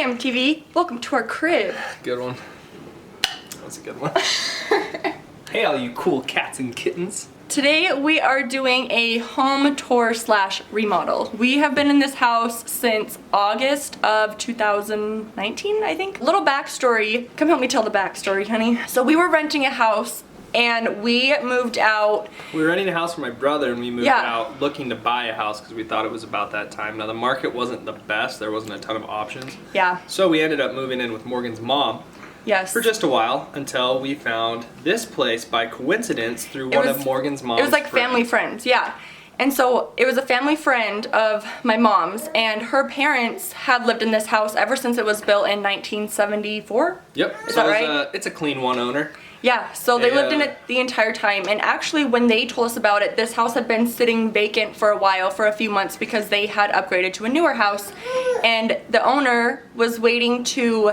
MTV. Welcome to our crib. Good one. That's a good one. Hey, all you cool cats and kittens. Today we are doing a home tour slash remodel. We have been in this house since August of 2019, I think. Little backstory. Come help me tell the backstory, honey. So we were renting a house and we moved out. We were renting a house for my brother and we moved out looking to buy a house because we thought it was about that time. Now the market wasn't the best. There wasn't a ton of options. Yeah. So we ended up moving in with Morgan's mom. Yes. For just a while until we found this place by coincidence through one of Morgan's mom's It was like family friends, yeah. And so it was a family friend of my mom's, and her parents had lived in this house ever since it was built in 1974. Yep. Is that right? It's a clean one owner. Yeah, so they lived in it the entire time, and actually when they told us about it, this house had been sitting vacant for a while, for a few months, because they had upgraded to a newer house, and the owner was waiting to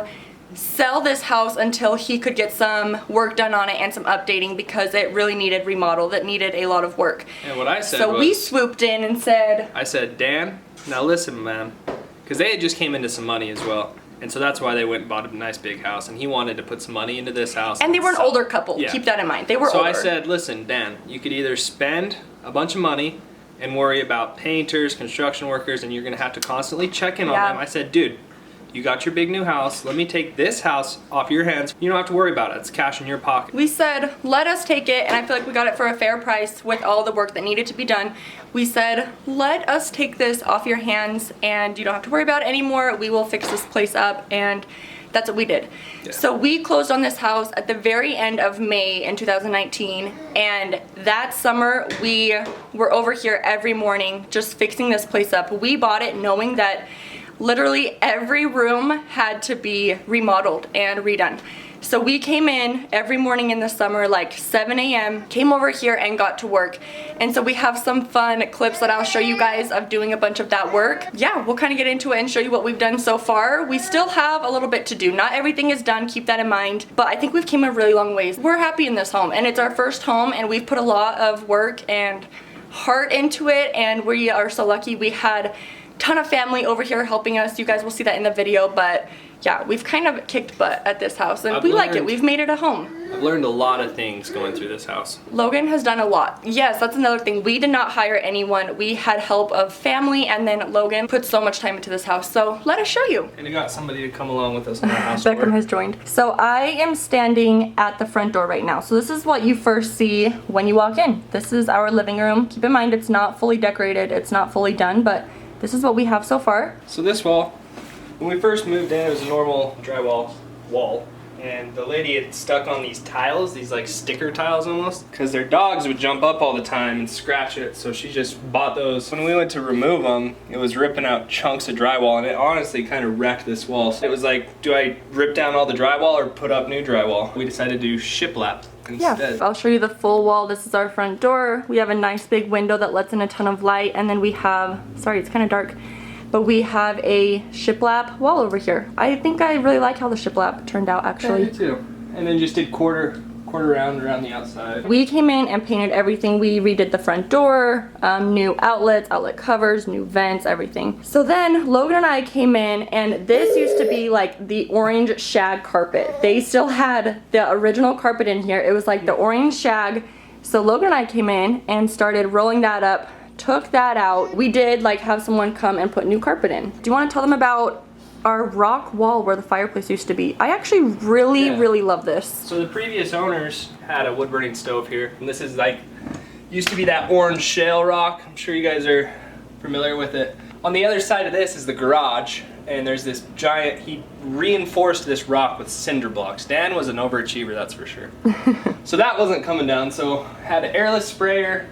sell this house until he could get some work done on it and some updating because it really needed remodeled. It needed a lot of work. And what I said so we swooped in and said, I said, Dan, now listen, man, because they had just came into some money as well. And so that's why they went and bought a nice big house, and he wanted to put some money into this house. And they were an older couple, keep that in mind. They were older. So I said, listen, Dan, you could either spend a bunch of money and worry about painters, construction workers, and you're gonna have to constantly check in on them. I said, dude, you got your big new house. Let me take this house off your hands. You don't have to worry about it. It's cash in your pocket. We said, let us take it, and I feel like we got it for a fair price with all the work that needed to be done. We said, let us take this off your hands, and you don't have to worry about it anymore. We will fix this place up, and that's what we did. Yeah. So we closed on this house at the very end of May in 2019, and that summer we were over here every morning just fixing this place up. We bought it knowing that literally every room had to be remodeled and redone. So we came in every morning in the summer, like 7 a.m., came over here and got to work. And so we have some fun clips that I'll show you guys of doing a bunch of that work. Yeah, we'll kind of get into it and show you what we've done so far. We still have a little bit to do. Not everything is done, keep that in mind. But I think we've came a really long ways. We're happy in this home, and it's our first home, and we've put a lot of work and heart into it, and we are so lucky. We had ton of family over here helping us. You guys will see that in the video, but yeah, we've kind of kicked butt at this house, and we like it. We've made it a home. I've learned a lot of things going through this house. Logan has done a lot. Yes, that's another thing. We did not hire anyone. We had help of family, and then Logan put so much time into this house. So let us show you. And we got somebody to come along with us on our house tour. Beckham has joined. So I am standing at the front door right now. So this is what you first see when you walk in. This is our living room. Keep in mind, it's not fully decorated. It's not fully done, but this is what we have so far. So this wall, when we first moved in, it was a normal drywall wall, and the lady had stuck on these tiles, these like sticker tiles almost, because their dogs would jump up all the time and scratch it, so she just bought those. When we went to remove them, it was ripping out chunks of drywall, and it honestly kind of wrecked this wall. So it was like, do I rip down all the drywall or put up new drywall? We decided to do shiplap instead. Yeah, I'll show you the full wall. This is our front door. We have a nice big window that lets in a ton of light, and then we have, sorry, it's kind of dark, but we have a shiplap wall over here. I think I really like how the shiplap turned out, actually. Yeah, me too. And then just did quarter round around the outside. We came in and painted everything. We redid the front door, new outlets, outlet covers, new vents, everything. So then Logan and I came in, and this used to be like the orange shag carpet. They still had the original carpet in here. It was like the orange shag. So Logan and I came in and started rolling that up, took that out. We did like have someone come and put new carpet in. Do you want to tell them about our rock wall where the fireplace used to be? I actually really love this. So the previous owners had a wood burning stove here, and this is like, used to be that orange shale rock. I'm sure you guys are familiar with it. On the other side of this is the garage, and there's this giant, he reinforced this rock with cinder blocks. Dan was an overachiever, that's for sure. So that wasn't coming down, so had an airless sprayer.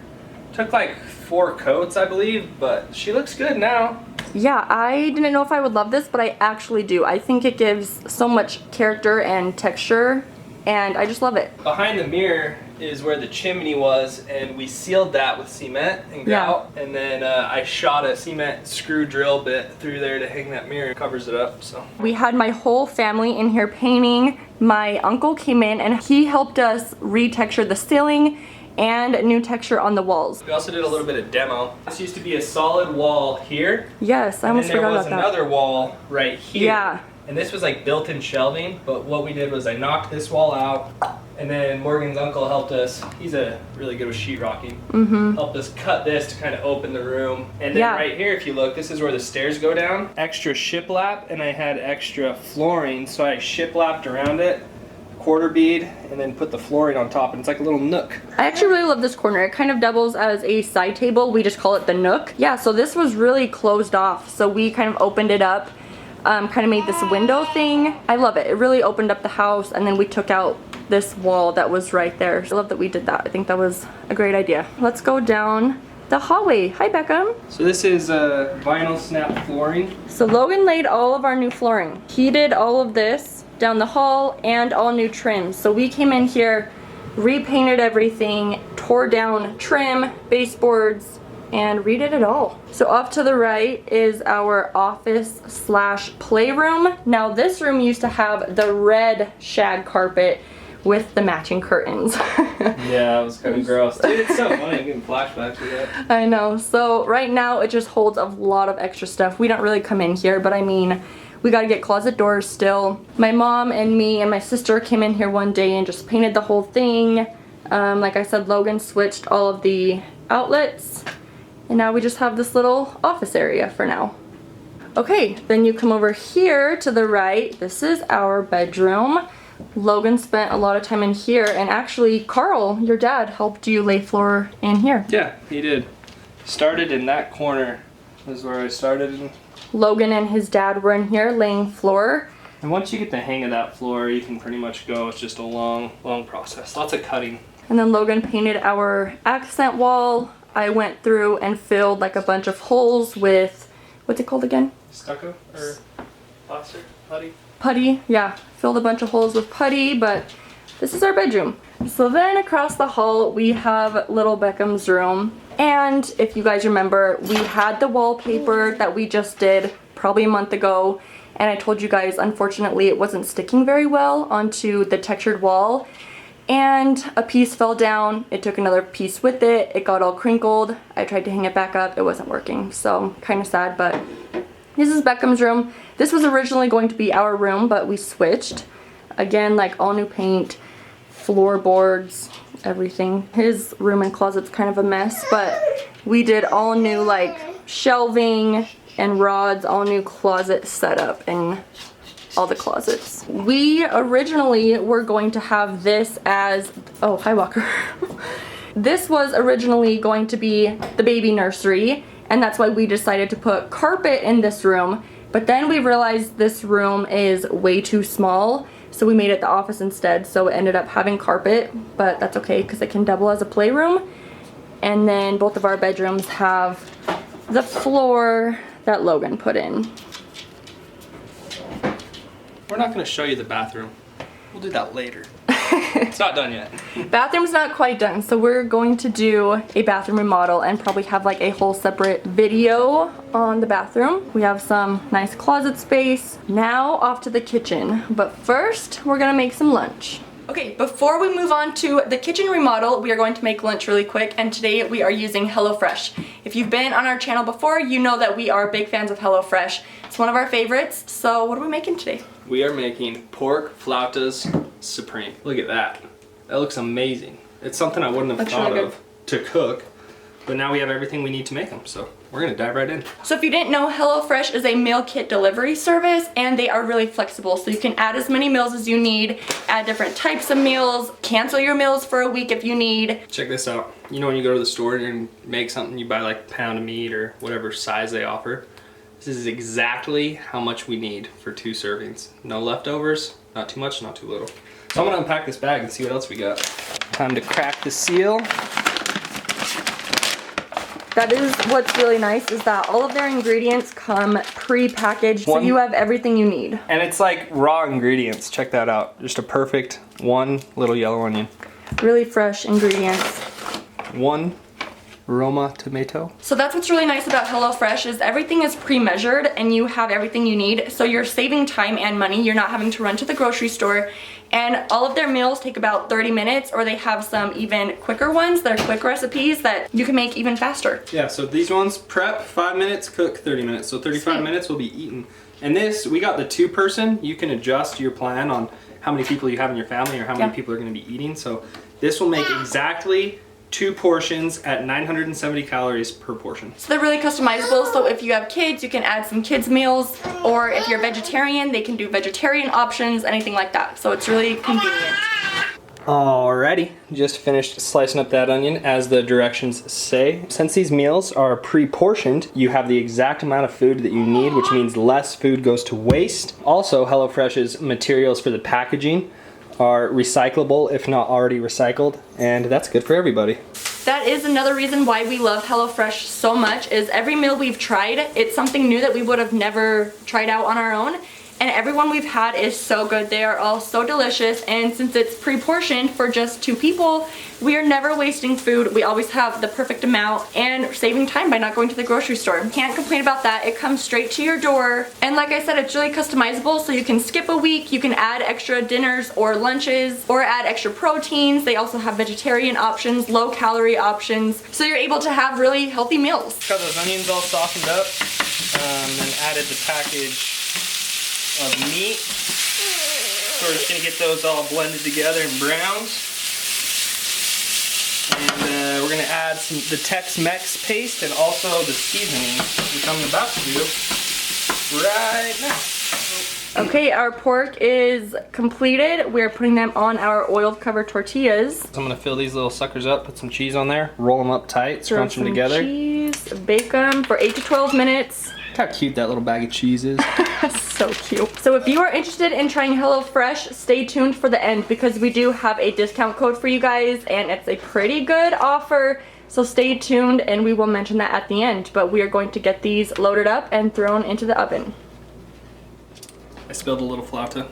Took like 4 coats, I believe, but she looks good now. Yeah, I didn't know if I would love this, but I actually do. I think it gives so much character and texture, and I just love it. Behind the mirror is where the chimney was, and we sealed that with cement and grout, and then I shot a cement screw drill bit through there to hang that mirror. It covers it up, so. We had my whole family in here painting. My uncle came in, and he helped us retexture the ceiling and new texture on the walls. We also did a little bit of demo. This used to be a solid wall here. Yes, I almost forgot about that. And there was another wall right here. Yeah. And this was like built-in shelving, but what we did was I knocked this wall out, and then Morgan's uncle helped us. He's really good with sheetrocking. Helped us cut this to kind of open the room. And then right here, if you look, this is where the stairs go down. Extra shiplap, and I had extra flooring, so I shiplapped around it, quarter bead, and then put the flooring on top, and it's like a little nook. I actually really love this corner. It kind of doubles as a side table. We just call it the nook. Yeah, so this was really closed off, so we kind of opened it up. Kind of made this window thing. I love it. It really opened up the house, and then we took out this wall that was right there. I love that we did that. I think that was a great idea. Let's go down the hallway. Hi, Beckham. So this is vinyl snap flooring. So Logan laid all of our new flooring. He did all of this down the hall and all new trim. So we came in here, repainted everything, tore down trim, baseboards, and redid it all. So off to the right is our office slash playroom. Now this room used to have the red shag carpet with the matching curtains. Yeah, it was kind of gross. Dude, it's so funny getting flashbacks to that. I know. So right now it just holds a lot of extra stuff. We don't really come in here, but I mean, we gotta get closet doors still. My mom and me and my sister came in here one day and just painted the whole thing. Like I said, Logan switched all of the outlets. And now we just have this little office area for now. Okay, then you come over here to the right. This is our bedroom. Logan spent a lot of time in here, and actually Carl, your dad, helped you lay floor in here. Yeah, he did. Started in that corner is where I started. Logan and his dad were in here laying floor. And once you get the hang of that floor, you can pretty much go. It's just a long process. Lots of cutting. And then Logan painted our accent wall. I went through and filled like a bunch of holes with, what's it called again? Stucco or plaster? Putty? Putty, yeah. Filled a bunch of holes with putty, but this is our bedroom. So then across the hall, we have little Beckham's room. And if you guys remember, we had the wallpaper that we just did probably a month ago. And I told you guys, unfortunately, it wasn't sticking very well onto the textured wall. And a piece fell down. It took another piece with it. It got all crinkled. I tried to hang it back up. It wasn't working. So kind of sad, but this is Beckham's room. This was originally going to be our room, but we switched. Again, like all new paint, floorboards, everything. His room and closet's kind of a mess, but we did all new like shelving and rods, all new closet setup and all the closets. We originally were going to have this as, oh, hi Walker. This was originally going to be the baby nursery, and that's why we decided to put carpet in this room, but then we realized this room is way too small, so we made it the office instead, so it ended up having carpet, but that's okay because it can double as a playroom. And then both of our bedrooms have the floor that Logan put in. We're not going to show you the bathroom. We'll do that later. It's not done yet. Bathroom's not quite done, so we're going to do a bathroom remodel and probably have like a whole separate video on the bathroom. We have some nice closet space. Now off to the kitchen, but first we're gonna make some lunch. Okay, before we move on to the kitchen remodel, we are going to make lunch really quick, and today we are using HelloFresh. If you've been on our channel before, you know that we are big fans of HelloFresh. It's one of our favorites, so what are we making today? We are making pork flautas supreme. Look at that. That looks amazing. It's something I wouldn't have thought of to cook, but now we have everything we need to make them, so we're gonna dive right in. So if you didn't know, HelloFresh is a meal kit delivery service, and they are really flexible, so you can add as many meals as you need, add different types of meals, cancel your meals for a week if you need. Check this out. You know when you go to the store and make something, you buy like a pound of meat or whatever size they offer. This is exactly how much we need for 2 servings. No leftovers, not too much, not too little. So I'm gonna unpack this bag and see what else we got. Time to crack the seal. That is what's really nice, is that all of their ingredients come pre-packaged, so you have everything you need. And it's like raw ingredients. Check that out. Just a perfect 1 little yellow onion. Really fresh ingredients. 1 Roma tomato. So that's what's really nice about HelloFresh, is everything is pre-measured and you have everything you need. So you're saving time and money. You're not having to run to the grocery store. And all of their meals take about 30 minutes, or they have some even quicker ones. They're quick recipes that you can make even faster. Yeah, so these ones prep 5 minutes, cook 30 minutes. So 35 minutes will be eaten And this, we got the 2-person. You can adjust your plan on how many people you have in your family or how many people are going to be eating. So this will make exactly 2 portions at 970 calories per portion. So they're really customizable, so if you have kids, you can add some kids meals, or if you're vegetarian, they can do vegetarian options, anything like that. So it's really convenient. Alrighty, just finished slicing up that onion as the directions say. Since these meals are pre-portioned, you have the exact amount of food that you need, which means less food goes to waste. Also, HelloFresh's materials for the packaging are recyclable, if not already recycled, and that's good for everybody. That is another reason why we love HelloFresh so much, is every meal we've tried, it's something new that we would have never tried out on our own. And everyone we've had is so good. They are all so delicious, and since it's pre-portioned for just 2 people, we are never wasting food. We always have the perfect amount and saving time by not going to the grocery store. Can't complain about that. It comes straight to your door. And like I said, it's really customizable, so you can skip a week, you can add extra dinners or lunches, or add extra proteins. They also have vegetarian options, low calorie options, so you're able to have really healthy meals. Got those onions all softened up, and added the package of meat. So we're just gonna get those all blended together and browned. And we're gonna add the Tex-Mex paste and also the seasoning, which I'm about to do right now. Okay, our pork is completed. We're putting them on our oil covered tortillas. So I'm gonna fill these little suckers up, put some cheese on there, roll them up tight, scrunch them together. Cheese, bake them for 8 to 12 minutes. Look how cute that little bag of cheese is. So cute. So if you are interested in trying HelloFresh, stay tuned for the end because we do have a discount code for you guys and it's a pretty good offer. So stay tuned and we will mention that at the end. But we are going to get these loaded up and thrown into the oven. I spilled a little flauta.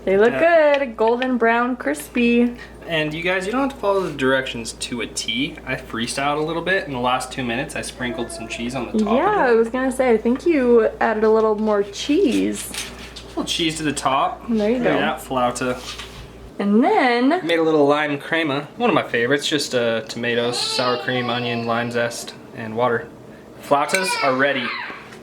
They look good, golden brown, crispy. And you guys, you don't have to follow the directions to a T. I freestyled a little bit. In the last 2 minutes, I sprinkled some cheese on the top. Yeah, I was gonna say, I think you added a little more cheese. A little cheese to the top. There you go. Look at that flauta. And then Made a little lime crema. One of my favorites, just tomatoes, sour cream, onion, lime zest, and water. Flautas are ready.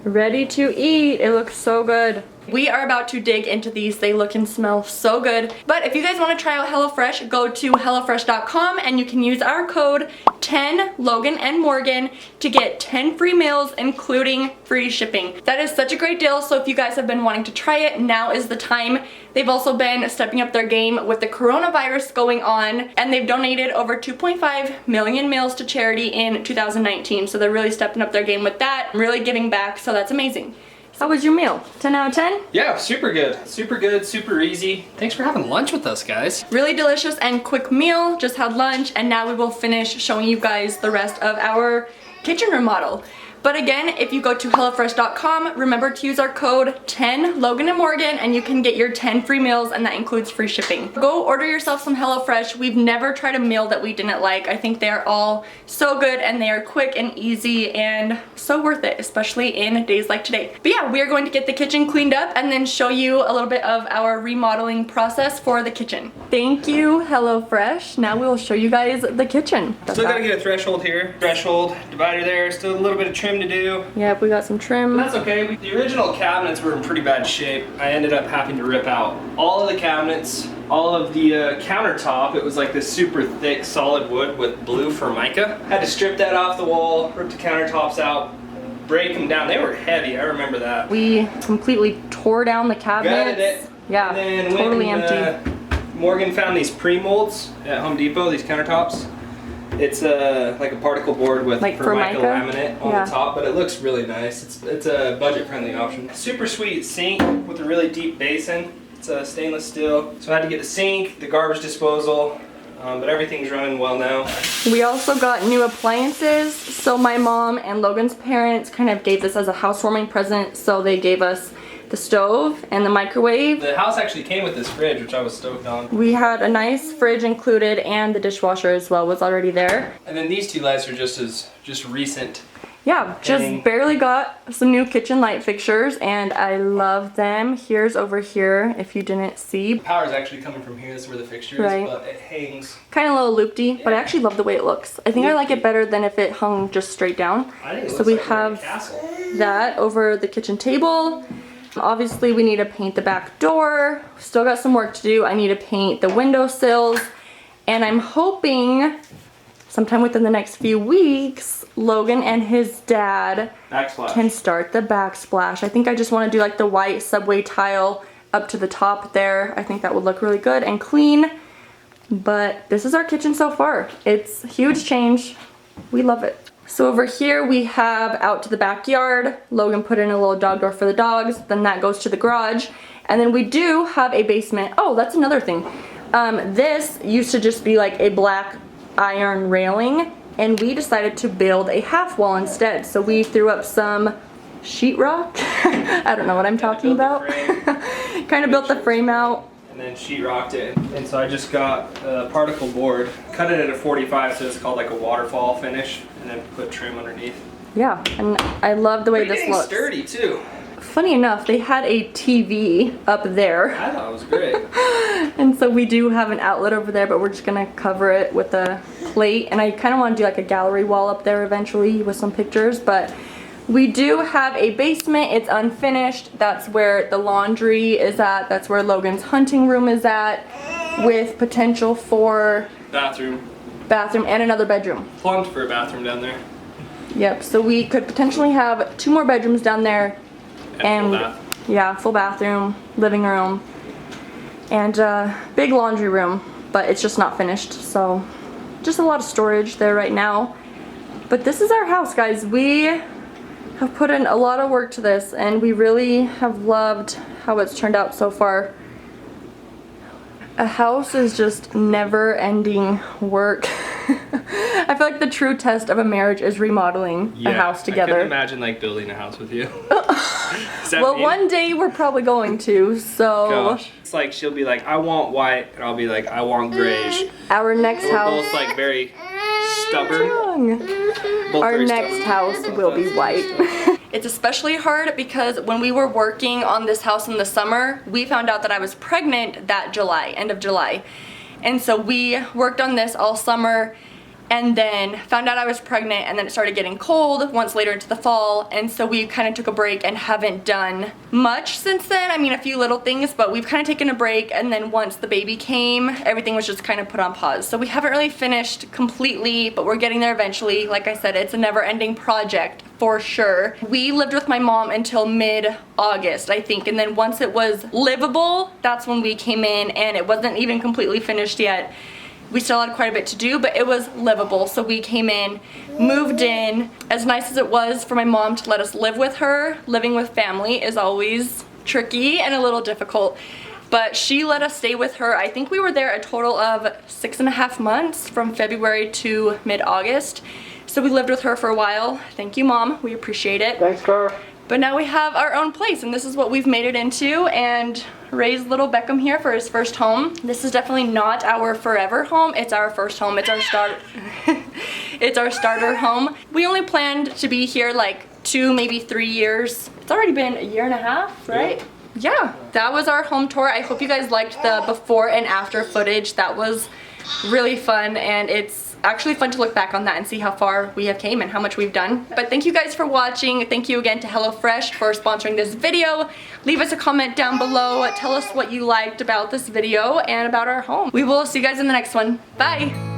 ready to eat. It looks so good. We are about to dig into these. They look and smell so good. But if you guys want to try out HelloFresh, go to HelloFresh.com and you can use our code 10 Logan and Morgan to get 10 free meals, including free shipping. That is such a great deal. So if you guys have been wanting to try it, now is the time. They've also been stepping up their game with the coronavirus going on, and they've donated over 2.5 million meals to charity in 2019. So they're really stepping up their game with that, really giving back. So that's amazing. How was your meal? 10 out of 10? Yeah, super good, super easy. Thanks for having lunch with us, guys. Really delicious and quick meal. Just had lunch and now we will finish showing you guys the rest of our kitchen remodel. But again, if you go to HelloFresh.com, remember to use our code 10 Logan and Morgan and you can get your 10 free meals, and that includes free shipping. Go order yourself some HelloFresh. We've never tried a meal that we didn't like. I think they're all so good and they are quick and easy and so worth it, especially in days like today. But yeah, we are going to get the kitchen cleaned up and then show you a little bit of our remodeling process for the kitchen. Thank you, HelloFresh. Now we will show you guys the kitchen. Still gotta get a threshold here. Threshold, divider there, still a little bit of trim to do. Yep, we got some trim. But that's okay. The original cabinets were in pretty bad shape. I ended up having to rip out all of the cabinets, all of the countertop. It was like this super thick solid wood with blue Formica. Had to strip that off the wall, rip the countertops out, break them down. They were heavy, I remember that. We completely tore down the cabinets. Gutted it. Yeah, and then totally empty. Morgan found these pre-molds at Home Depot, these countertops. It's like a particle board with like Formica Formica laminate on the top, but it looks really nice. It's a budget-friendly option. Super sweet sink with a really deep basin. It's stainless steel. So I had to get the sink, the garbage disposal, but everything's running well now. We also got new appliances. So my mom and Logan's parents kind of gave this as a housewarming present. So they gave us the stove and the microwave. The house actually came with this fridge, which I was stoked on. We had a nice fridge included, and the dishwasher as well was already there. And then these two lights are just recent. Yeah, just barely got some new kitchen light fixtures and I love them. Here's over here if you didn't see. The power is actually coming from here. This is where the fixture is, Right. but it hangs. Kind of a little loopy, but I actually love the way it looks. I think I like it better than if it hung just straight down. I think it So looks we like we're in a have castle. that over the kitchen table. Obviously we need to paint the back door. Still got some work to do. I need to paint the windowsills, and I'm hoping sometime within the next few weeks, Logan and his dad can start the backsplash. I think I just want to do like the white subway tile up to the top there. I think that would look really good and clean. But this is our kitchen so far. It's a huge change. We love it. So over here we have out to the backyard. Logan put in a little dog door for the dogs. Then that goes to the garage. And then we do have a basement. Oh, that's another thing. This used to just be like a black iron railing, and we decided to build a half wall instead. So we threw up some sheetrock. I don't know what I'm talking about. Kind of built the frame out. And then sheetrocked it. And so I just got a particle board, cut it at a 45 so it's called like a waterfall finish, and then put trim underneath. Yeah, and I love the way this looks. Sturdy too. Funny enough, they had a TV up there. I thought it was great. And so we do have an outlet over there, but we're just gonna cover it with a plate. And I kind of want to do like a gallery wall up there eventually with some pictures. But we do have a basement. It's unfinished. That's where the laundry is at. That's where Logan's hunting room is at, with potential for bathroom and another bedroom. Plumbed for a bathroom down there. Yep. So we could potentially have 2 more bedrooms down there. And full bath. Yeah, full bathroom, living room, and big laundry room, but it's just not finished, so just a lot of storage there right now. But this is our house, guys. We have put in a lot of work to this, and we really have loved how it's turned out so far. A house is just never-ending work. I feel like the true test of a marriage is remodeling a house together. I couldn't imagine like building a house with you. Well, one day we're probably going to, so. Gosh. It's like she'll be like, I want white, and I'll be like, I want grayish. Our next house. We're both like very stubborn. Our next house will be white. It's especially hard because when we were working on this house in the summer, we found out that I was pregnant that July, end of July. And so we worked on this all summer, and then found out I was pregnant, and then it started getting cold once later into the fall, and so we kind of took a break and haven't done much since then. I mean, a few little things, but we've kind of taken a break, and then once the baby came, everything was just kind of put on pause. So we haven't really finished completely, but we're getting there eventually. Like I said, it's a never-ending project for sure. We lived with my mom until mid-August, I think, and then once it was livable, that's when we came in, and it wasn't even completely finished yet. We still had quite a bit to do, but it was livable. So we came in, moved in. As nice as it was for my mom to let us live with her, living with family is always tricky and a little difficult. But she let us stay with her. I think we were there a total of 6.5 months, from February to mid-August. So we lived with her for a while. Thank you, Mom. We appreciate it. Thanks, Car. But now we have our own place, and this is what we've made it into, and raised little Beckham here for his first home. This is definitely not our forever home. It's our first home. It's our it's our starter home. We only planned to be here like 2, maybe 3 years. It's already been 1.5 years, right? Yeah, that was our home tour. I hope you guys liked the before and after footage. That was really fun, and it's actually fun to look back on that and see how far we have came and how much we've done. But thank you guys for watching. Thank you again to HelloFresh for sponsoring this video. Leave us a comment down below. Tell us what you liked about this video and about our home. We will see you guys in the next one. Bye!